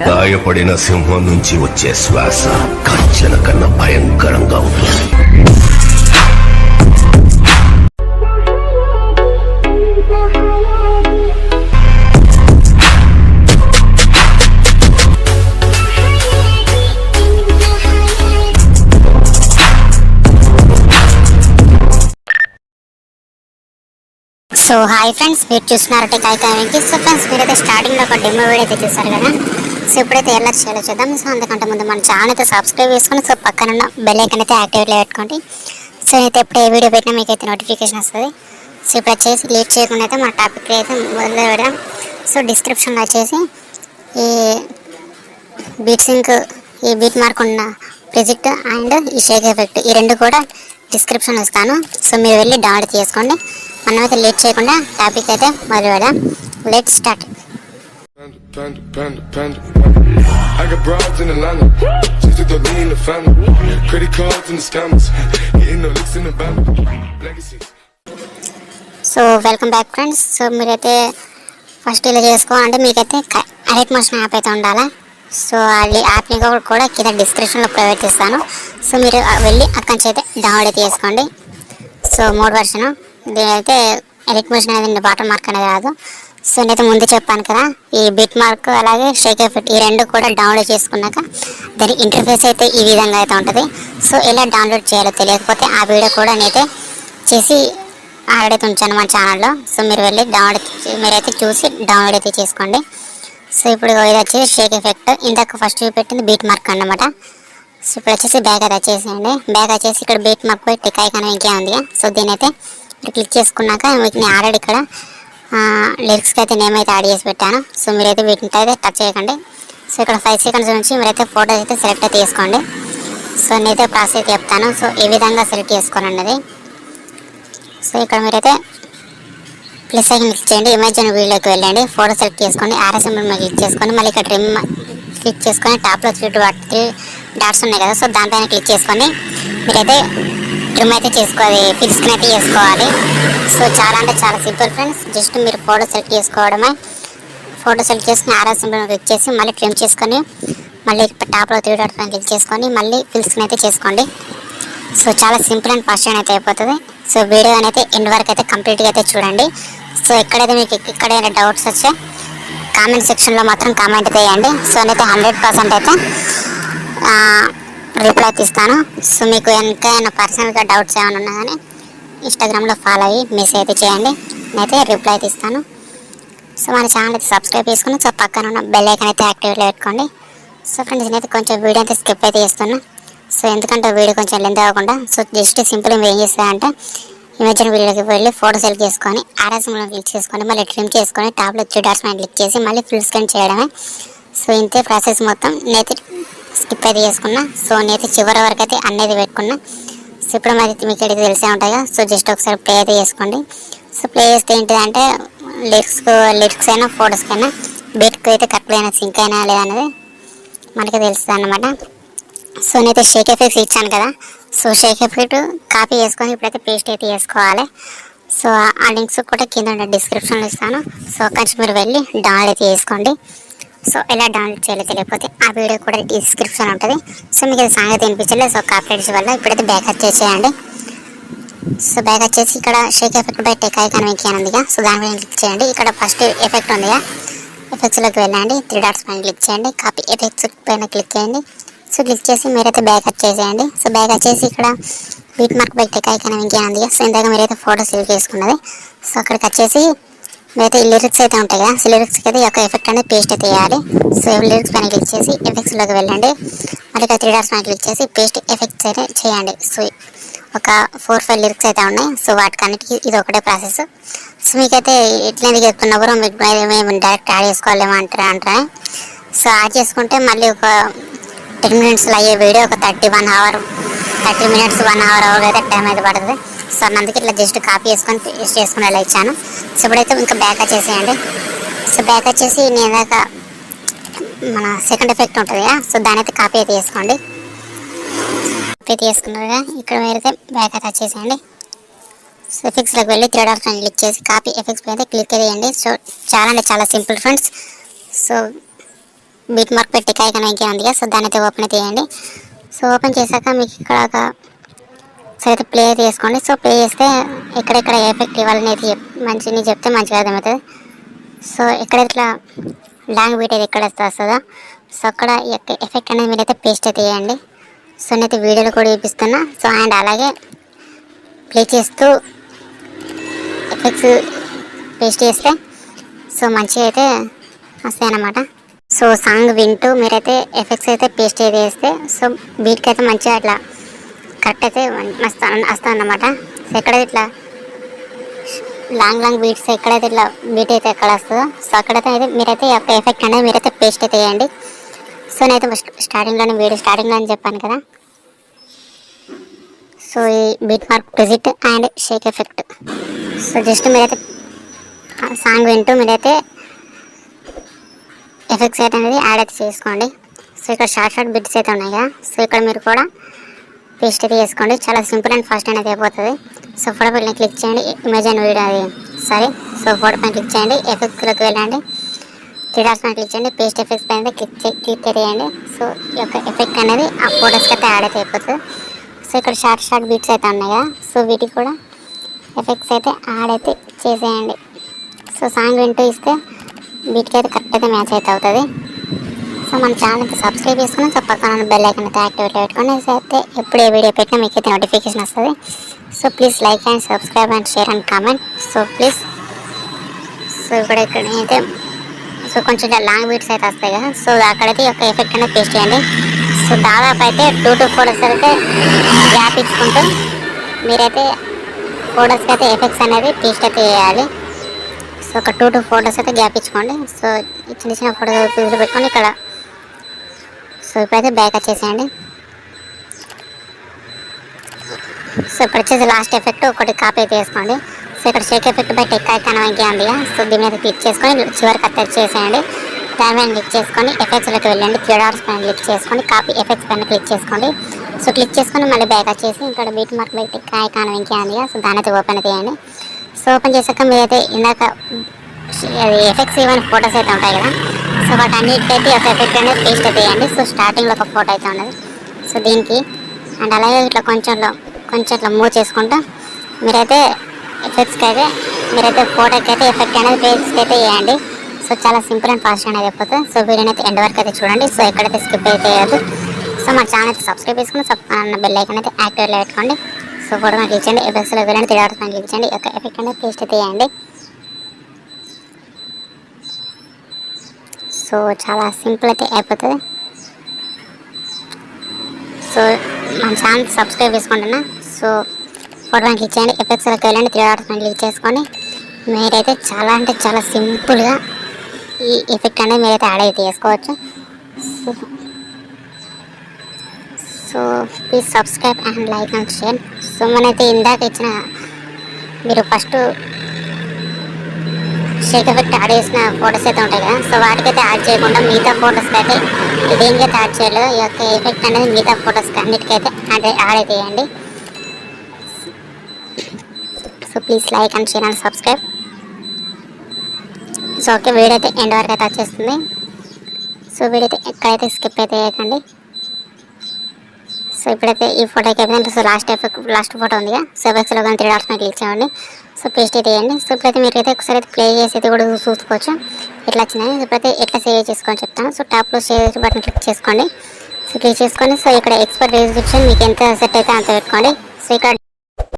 గాయపడిన సింహం నుంచి వచ్చే శ్వాస గర్జన కన్నా భయంకరంగా ఉంటుంది. సో హాయ్ ఫ్రెండ్స్, మీరు చూస్తున్నారు టెకాయికి. సో ఫ్రెండ్స్, మీరైతే స్టార్టింగ్లో ఒక డెమో వీడియో అయితే చూసారు కదా. సో ఇప్పుడైతే ఎలా చేయాలో చూద్దాం. సో అంతకంటే ముందు మన ఛానల్ అయితే సబ్స్క్రైబ్ చేసుకొని సో పక్కన ఉన్న బెల్ ఐకాన్ అయితే యాక్టివేట్లో పెట్టుకోండి. సో అయితే ఎప్పుడు ఏ వీడియో పెట్టినా మీకు అయితే నోటిఫికేషన్ వస్తుంది. సో ఇప్పుడు వచ్చేసి లేట్ చేయకుండా అయితే మన టాపిక్ అయితే మొదలు పెడదాం. సో డిస్క్రిప్షన్లో వచ్చేసి ఈ బీట్ సింక్, ఈ బీట్ మార్క్ ఉన్న ప్రిజిక్ట్ అండ్ ఈ షేక్ ఎఫెక్ట్, ఈ రెండు కూడా డిస్క్రిప్షన్లో ఇస్తాను. సో మీరు వెళ్ళి డౌన్లోడ్ చేసుకోండి. మనమైతే లేట్ చేయకుండా టాపిక్ అయితే మొదలు పెడదాం. Let start. I got broads in Atlanta, just to lean in the family, credit cards and the scammers, hitting the licks in the band, legacies. So welcome back friends. So మీరైతే first ఇలా చేసుకోవాలంటే మీకైతే alert motion app అయితే ఉండాలా. So అది యాప్ని కూడా కింద డిస్క్రిప్షన్లో ప్రొవైడ్ చేస్తాను. సో మీరు వెళ్ళి అక్కడి నుంచి అయితే డౌన్లోడ్ అయితే చేసుకోండి. సో మోడ్ వర్షన్ దీనైతే ఎడిట్ మోషన్ అనేది వాటర్ మార్క్ అనేది రాదు. సో నేనైతే ముందు చెప్పాను కదా, ఈ బిట్ మార్క్ అలాగే షేక్ ఎఫెక్ట్ ఈ రెండు కూడా డౌన్లోడ్ చేసుకున్నాక దాని ఇంటర్ఫేస్ అయితే ఈ విధంగా అయితే ఉంటుంది. సో ఎలా డౌన్లోడ్ చేయాలో తెలియకపోతే ఆ వీడియో కూడా నేనైతే చేసి ఆల్రెడీ ఉంచాను మన ఛానల్లో. సో మీరు వెళ్ళి మీరైతే చూసి డౌన్లోడ్ అయితే చేసుకోండి. సో ఇప్పుడు ఇది వచ్చేసి షేక్ ఎఫెక్ట్, ఇందాక ఫస్ట్ పెట్టింది బీట్ మార్క్ అన్నమాట. సో ఇప్పుడు వచ్చేసి బ్యాక్ అయితే వచ్చేసేయండి. బ్యాక్ వచ్చేసి ఇక్కడ బీట్ మార్క్ పోయి టికాయి కానీ ఇంకే ఉంది. సో దీని అయితే మీరు క్లిక్ చేసుకున్నాక మీకు నేను ఆల్రెడీ ఇక్కడ లిరిక్స్కి అయితే నేమ్ అయితే యాడ్ చేసి పెట్టాను. సో మీరైతే వీటిని అయితే టచ్ చేయకండి. సో ఇక్కడ 5 సెకండ్స్ నుంచి మీరైతే ఫోటో అయితే సెలెక్ట్ అయితే చేసుకోండి. సో నేనైతే ప్రాసెస్ అయితే చెప్తాను. సో ఈ విధంగా సెలెక్ట్ చేసుకోనండి అది. సో ఇక్కడ మీరైతే ప్లస్ ఐకన్ క్లిక్ చేయండి, ఇమేజ్ అని వీడియోకి వెళ్ళండి, ఫోటో సెలెక్ట్ చేసుకోండి, ఆర్ఎస్ సింబల్ మీద క్లిక్ చేసుకోండి, మళ్ళీ ఇక్కడ ట్రిమ్ క్లిక్ చేసుకొని టాప్లో 3 డాట్స్ ఉన్నాయి కదా. సో దానిపైన క్లిక్ చేసుకొని మీరైతే ట్రిమ్ అయితే చేసుకోవాలి, ఫిల్ స్క్రీన్ అయితే చేసుకోవాలి. సో చాలా అంటే చాలా సింపుల్ ఫ్రెండ్స్. జస్ట్ మీరు ఫోటో సెలెక్ట్ చేసుకోవడమే. ఫోటో సెలెక్ట్ చేసుకుని ఆర్ఎస్ సింబల్ క్లిక్ చేసి మళ్ళీ ట్రిమ్ చేసుకొని మళ్ళీ టాప్లో 3 డాట్స్ పైన క్లిక్ చేసుకొని మళ్ళీ ఫిల్ స్క్రీన్ అయితే చేసుకోండి. సో చాలా సింపుల్ అండ్ ఫాస్ట్ అయితే అయిపోతుంది. సో వీడియో అనేది ఎండ్ వరకు అయితే కంప్లీట్గా అయితే చూడండి. సో ఎక్కడైతే మీకు ఎక్కడైనా డౌట్స్ వచ్చే కామెంట్ సెక్షన్లో మాత్రం కామెంట్ అయితే వేయండి. సో నేనైతే 100% అయితే రిప్లై అయితే ఇస్తాను. సో మీకు ఎంతైనా పర్సనల్గా డౌట్స్ ఏమైనా ఉన్నా కానీ ఇన్స్టాగ్రామ్లో ఫాలో అయ్యి మెసేజ్ అయితే చేయండి, నేనైతే రిప్లై అయితే ఇస్తాను. సో మన ఛానల్ అయితే సబ్స్క్రైబ్ చేసుకుని సో పక్కన ఉన్న బెల్ ఐకాన్ అయితే యాక్టివేట్లో పెట్టుకోండి. సో ఫ్రెండ్స్, నేనైతే కొంచెం వీడియో అయితే స్కిప్ అయితే చేస్తున్నా. సో ఎందుకంటే వీడియో కొంచెం లెంత్ అవ్వకుండా. సో జస్ట్ సింపుల్ ఏం చేస్తారంటే ఇమేజ్ వీడియోకి వెళ్ళి ఫోటో సెలెక్ట్ చేసుకొని ఆర్ఎస్ సింబల్ క్లిక్ చేసుకొని మళ్ళీ ట్రిమ్ చేసుకొని టాప్లో 3 డాట్స్ పైన క్లిక్ చేసి మళ్ళీ ఫుల్ స్క్రీన్ చేయడమే. సో ఇంతే ప్రాసెస్ మొత్తం. నేనైతే స్కిప్ అయితే చేసుకున్నా. సో నేనైతే చివరి వరకు అయితే అన్నది పెట్టుకున్నా. సో ఇప్పుడు మరి మీకు అయితే తెలిసే ఉంటాయి. సో జస్ట్ ఒకసారి ప్లే అయితే చేసుకోండి. సో ప్లే చేస్తే ఏంటిదంటే లిరిక్స్ అయినా ఫోటోస్కి అయినా బీట్కి అయితే కరెక్ట్ అయినా సింక్ అయినా లేదనేది మనకి తెలుస్తుంది అన్నమాట. సో నేనైతే షేక్ ఎఫెక్ట్స్ ఇచ్చాను కదా. సో షేక్ ఎఫెక్ట్ కాపీ చేసుకొని ఇప్పుడైతే పేస్ట్ అయితే చేసుకోవాలి. సో ఆ లింక్స్ కూడా కింద డిస్క్రిప్షన్లో ఇస్తాను. సో కొంచెం మీరు వెళ్ళి డౌన్లోడ్ అయితే చేసుకోండి. సో ఎలా డౌన్లోడ్ చేయాలో తెలియకపోతే ఆ వీడియో కూడా డిస్క్రిప్షన్ ఉంటుంది. సో మీకు అది సంగతి వినిపించలేదు. సో కాపీరైట్స్ వల్ల ఇప్పుడైతే బ్యాక్ వచ్చేసేయండి. సో బ్యాక్ వచ్చేసి ఇక్కడ Sheikh effect by tech icon మీకు ఉందిగా. సో దాని పైన క్లిక్ చేయండి. ఇక్కడ ఫస్ట్ ఎఫెక్ట్ ఉందిగా, ఎఫెక్ట్స్లోకి వెళ్ళండి, 3 డాట్స్ పైన క్లిక్ చేయండి, కాపీ ఎఫెక్ట్స్ పైన క్లిక్ చేయండి. సో క్లిక్ చేసి మీరైతే బ్యాక్ వచ్చేసేయండి. సో బ్యాక్ వచ్చేసి ఇక్కడ beat mark by tech icon ఇంకే ఉందిగా. సో ఇందాక మీరైతే ఫోటో సెలెక్ట్ చేసుకున్నది. సో అక్కడికి వచ్చేసి మీరైతే ఈ లిరిక్స్ అయితే ఉంటాయి కదా. సో లిరిక్స్కి అయితే ఈ యొక్క ఎఫెక్ట్ అనేది పేస్ట్ అయితే వేయాలి. సో లిరిక్స్ పైన క్లిక్ చేసి ఎఫెక్ట్స్లోకి వెళ్ళండి, మళ్ళీ 3 డాట్స్ పైన క్లిక్ చేసి పేస్ట్ ఎఫెక్ట్స్ అయితే చేయండి. సో ఒక 4-5 లిరిక్స్ అయితే ఉన్నాయి. సో వాటికన్నిటికీ ఇది ఒకటే ప్రాసెస్. సో మీకైతే ఎట్లా చెప్తున్నా కూడా మీకు మేము డైరెక్ట్ యాడ్ చేసుకోవాలేమో అంటారా. సో యాడ్ చేసుకుంటే మళ్ళీ ఒక 10 మినిట్స్లో అయ్యే వీడియో ఒక 30 మినిట్స్ 1 అవర్ అయితే టైం అయితే పడుతుంది. సో అందుకే ఇట్లా జస్ట్ కాపీ చేసుకొని పేస్ట్ చేసుకుని అలా ఇచ్చాను. సో ఇప్పుడైతే ఇంకా బ్యాక్ వచ్చేసేయండి. సో బ్యాక్ వచ్చేసి నేను దాకా మన సెకండ్ ఎఫెక్ట్ ఉంటుంది కదా. సో దాని అయితే కాపీ అయితే చేసుకోండి. కాపీ అయితే చేసుకున్నారుగా. ఇక్కడ మీరైతే బ్యాక్ అయితే వచ్చేసేయండి. సో ఎఫెక్ట్స్లోకి వెళ్ళి 3 డాట్స్ పైన క్లిక్ చేసి కాపీ ఎఫెక్ట్స్ పైన క్లిక్ చేయండి. సో చాలా అంటే చాలా simple friends. So beat mark పెట్టి ఐకాన్ ఇంకే ఉంది కదా, సో దాన్ని అయితే ఓపెన్ అయితే చేయండి. సో ఓపెన్ చేశాక మీకు ఇక్కడ ఒక సో అయితే ప్లే చేసుకోండి. సో ప్లే చేస్తే ఎక్కడెక్కడ ఎఫెక్ట్ ఇవ్వాలని అయితే మంచిగా చెప్తే మంచిగా అర్థమవుతుంది. సో ఎక్కడ ఇట్లా లాంగ్ బీట్ అయితే ఎక్కడ వస్తుందో సో అక్కడ ఎఫెక్ట్ అనేది మీరైతే పేస్ట్ అయితే చేయండి. సో నేనైతే వీడియోలో కూడా చూపిస్తున్నా. సో అండ్ అలాగే ప్లే చేస్తూ ఎఫెక్ట్స్ పేస్ట్ చేస్తే సో మంచిగా అయితే వస్తాయి అన్నమాట. సో సాంగ్ వింటూ మీరైతే ఎఫెక్ట్స్ అయితే పేస్ట్ అయితే చేస్తే సో బీట్కి అయితే మంచిగా అట్లా కరెక్ట్ అయితే వస్తుంది అన్నమాట. సో ఎక్కడైతే ఇట్లా లాంగ్ బీట్స్ ఎక్కడైతే ఇట్లా బీట్ అయితే ఎక్కడ వస్తుందో సో అక్కడైతే అయితే మీరైతే యొక్క ఎఫెక్ట్ అనేది మీరైతే పేస్ట్ అయితే చేయండి. సో నేనైతే స్టార్టింగ్లోనే వీడియో స్టార్టింగ్లో అని చెప్పాను కదా. సో ఈ beat mark preset and shake effect so just మీరైతే సాంగ్ వింటూ మీరైతే ఎఫెక్ట్స్ అయితే అనేది యాడ్ అయితే చేసుకోండి. సో ఇక్కడ షార్ట్ బిట్స్ అయితే ఉన్నాయి కదా, సో ఇక్కడ మీరు కూడా పేస్ట్ అయితే చేసుకోండి. చాలా సింపుల్ అండ్ ఫాస్ట్ అనేది అయిపోతుంది. సో ఫోటో పైన క్లిక్ చేయండి, ఇమేజ్ అండ్ వీడియో అది సారీ. సో ఫోటో పైన క్లిక్ చేయండి, ఎఫెక్ట్స్లోకి వెళ్ళండి, త్రీ డాట్స్ పైన క్లిక్ చేయండి, పేస్ట్ ఎఫెక్ట్స్ పైన క్లిక్ అయితే చేయండి. సో ఈ యొక్క ఎఫెక్ట్ అనేది ఆ ఫోటోస్కి అయితే యాడ్ అయితే అయిపోతుంది. సో ఇక్కడ షార్ట్ బీట్స్ అయితే ఉన్నాయి కదా, సో వీటికి కూడా ఎఫెక్ట్స్ అయితే యాడ్ అయితే చేసేయండి. సో సాంగ్ వింటూ ఇస్తే బీట్కి అయితే కరెక్ట్ అయితే మ్యాచ్ అయితే అవుతుంది. సో మన ఛానల్ అయితే సబ్స్క్రైబ్ చేసుకుని సో పక్కన బెల్ ఐకాన్ అయితే యాక్టివేట్ పెట్టుకోండి. సో అయితే ఎప్పుడు ఏ వీడియో పెట్టినా మీకు అయితే నోటిఫికేషన్ వస్తుంది. So please like and subscribe and share and comment. So please so ఇక్కడ అయితే సో కొంచెం లాంగ్ బీట్స్ అయితే వస్తాయి కదా, సో అక్కడైతే ఈ యొక్క ఎఫెక్ట్ అనేది పేస్ట్ చేయండి. సో దాదాపు అయితే 2 to 4 డేస్ అయితే గ్యాప్ ఇచ్చుకుంటూ మీరైతే ఫోటోస్కి అయితే ఎఫెక్ట్స్ అనేది పేస్ట్ అయితే చేయాలి. సో ఒక 2 to 4 డేస్ అయితే గ్యాప్ ఇచ్చుకోండి. సో చిన్న ఫోటోస్ పెట్టుకోండి ఇక్కడ. సో ఇప్పుడైతే బ్యాక్ వచ్చేసేయండి. సో ఇప్పుడు వచ్చేసి లాస్ట్ ఎఫెక్ట్ ఒకటి కాపీ అయితే వేసుకోండి. సో ఇక్కడ Sheikh effect by tech icon ఇంకే ఉంది కదా, సో దీని మీద క్లిక్ చేసుకొని చివరికి అటాచ్ చేసేయండి. దాని మీద క్లిక్ చేసుకొని ఎఫెక్ట్స్లోకి వెళ్ళండి, 3 డాట్స్ పైన క్లిక్ చేసుకొని కాపీ ఎఫెక్ట్స్ పైన క్లిక్ చేసుకోండి. సో క్లిక్ చేసుకొని మళ్ళీ బ్యాక్ వచ్చేసి ఇక్కడ beat mark by tech icon ఇంకే ఉంది కదా, సో దాని అయితే ఓపెన్ చేయండి. సో ఓపెన్ చేశాక మీరైతే ఇందాక అది ఎఫెక్ట్స్ ఏమైనా ఫొటోస్ అయితే ఉంటాయి కదా, సో వాటి అన్నిటికైతే ఒక ఎఫెక్ట్ అనేది పేస్ట్ అయితే వేయండి. సో స్టార్టింగ్లో ఒక ఫోటో అయితే ఉన్నది, సో దీనికి అండ్ అలాగే ఇట్లా కొంచెం ఇట్లా మూవ్ చేసుకుంటూ మీరైతే ఎఫెక్ట్స్కి అయితే మీరైతే ఫోటోకి అయితే ఎఫెక్ట్ అనేది పేస్ట్ అయితే వేయండి. సో చాలా సింపుల్ అండ్ ఫాస్ట్ అనేది అయిపోతుంది. సో వీడియోని అయితే ఎండ్ వరకు అయితే చూడండి. సో ఎక్కడైతే స్కిప్ అయితే వేయద్దు. సో మా ఛానల్ అయితే సబ్స్క్రైబ్ చేసుకుని బెల్ ఐకాన్ అయితే యాక్టివేట్లో పెట్టుకోండి. సో ఫోటో మీద క్లిక్ చేయండి, ఎఫెక్ట్స్లో వెళ్ళండి, 3 డాట్స్ పైన క్లిక్ చేయండి, ఒక ఎఫెక్ట్ అనేది పేస్ట్ అయితే వేయండి. సో చాలా సింపుల్ అయితే అయిపోతుంది. సో మన ఛానల్ సబ్స్క్రైబ్ చేసుకుంటున్నా. సో ఫోటో పైన క్లిక్ చేయండి, ఎఫెక్ట్స్లోకి వెళ్ళండి, 3 డాట్స్ పైన క్లిక్ చేసుకొని మీరైతే చాలా అంటే చాలా సింపుల్గా ఈ ఎఫెక్ట్ అనేది మీరైతే యాడ్ అయితే చేసుకోవచ్చు. So please subscribe and like and share. So మనైతే ఇందాక ఇచ్చిన మీరు ఫస్ట్ షేక్ ఎఫెక్ట్ యాడ్ చేసిన ఫొటోస్ అయితే ఉంటాయి కదా, సో వాటికైతే యాడ్ చేయకుండా మిగతా ఫొటోస్కి అయితే దేనికైతే యాడ్ చేయలేదు ఈ యొక్క ఎఫెక్ట్ అనేది మిగతా ఫొటోస్కి అన్నిటికైతే యాడ్ అయితే చేయండి. So please like and share and subscribe. So okay, video అయితే ఎండ్ వరకు అయితే వచ్చేస్తుంది. సో వీడియో అయితే ఎక్కడైతే స్కిప్ అయితే చేయకండి. సో ఇప్పుడైతే ఈ ఫోటోకి అయిపోయిందంటే సో లాస్ట్ ఫోటో ఉంది కదా, సో ఎఫెక్ట్స్లో కానీ 3 డాట్స్ మీద క్లిక్ చేయండి. సో పేస్ట్ అయితే వేయండి. సో ఇప్పుడైతే మీరు అయితే ఒకసారి అయితే ప్లే చేసి అయితే కూడా చూసుకోవచ్చు ఎట్లా వచ్చిందని. ఇప్పుడైతే ఎట్లా సేవ్ చేసుకోని చెప్తాను. సో టాప్లో సేవ్ బటన్ క్లిక్ చేసుకోండి. సో క్లిక్ చేసుకొని సో ఇక్కడ ఎక్స్పర్ట్ రిజిస్ట్రేషన్ మీకు ఎంత సెట్ అయితే అంత పెట్టుకోండి. సో ఇక్కడ